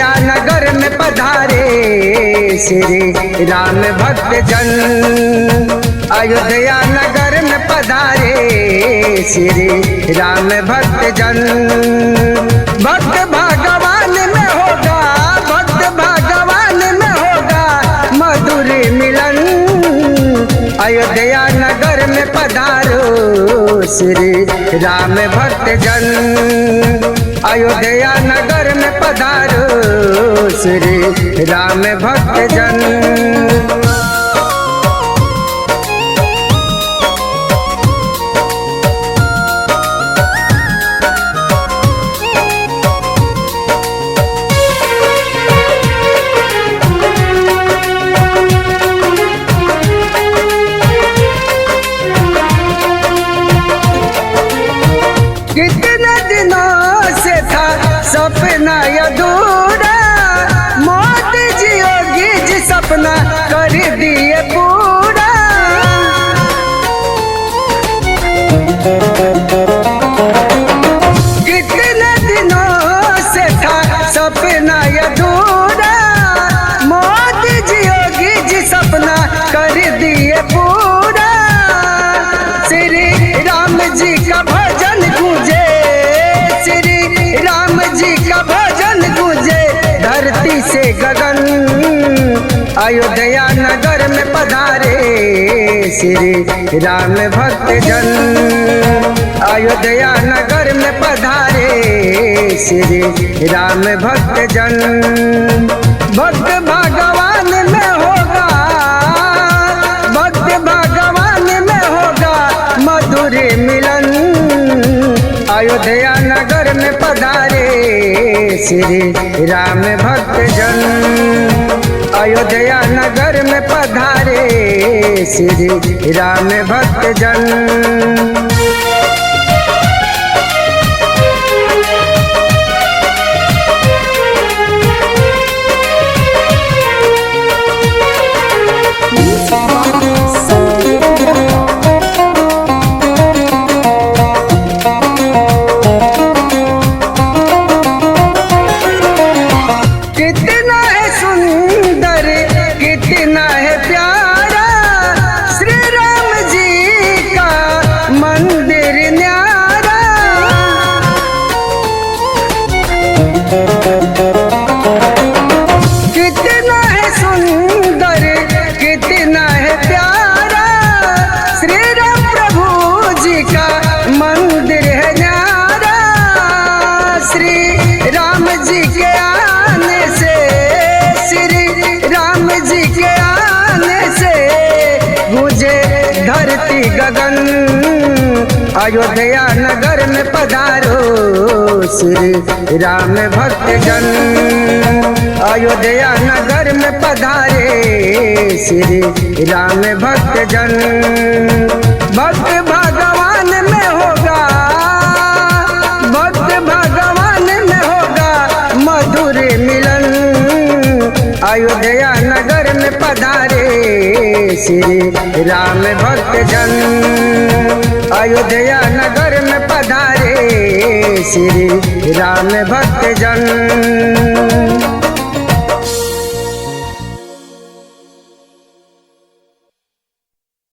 अयोध्या नगर में पधारे श्री राम भक्त जन। अयोध्या नगर में पधारे श्री राम भक्त जन। भक्त भगवान में होगा, भक्त भगवान में होगा मधुर मिलन। अयोध्या नगर में पधारो श्री राम भक्त जन। अयोध्या नगर में पधारो श्री राम भक्त जन। कितने दिनों से था सपना अधूरा, मोदी जी योगी जी सपना कर दिए पूरा। कितने दिनों से था सपना अधूरा, मोदी जी योगी जी सपना कर दिए पूरा। श्री राम जी का भजन गूंजे, श्री राम जी का भजन गूंजे धरती से गगन। अयोध्या नगर में पधारे श्री राम भक्त जन। अयोध्या नगर में पधारे श्री राम भक्त जन। भक्त भगवान में होगा, भक्त भगवान में होगा मधुर मिलन। अयोध्या नगर में पधारे श्री राम भक्त जन। अयोध्या नगर में पधारे श्री राम भक्त जन। कितना है सुंदर, कितना है प्यारा श्री राम जी का मंदिर न्यारा। कितना है सुंदर, कितना है प्यारा श्री राम प्रभु जी का मंदिर है न्यारा। श्री राम जी के आने से, श्री राम जी के आने से गूंजे धरती गगन। अयोध्या नगर में पधारो श्री राम भक्त जन। अयोध्या नगर में पधारे श्री राम भक्त जन। भक्त भगवान में होगा, भक्त भगवान में होगा मधुर मिलन। अयोध्या नगर में पधारे श्री राम भक्त जन। अयोध्या नगर में पधारे श्री राम भक्त जन।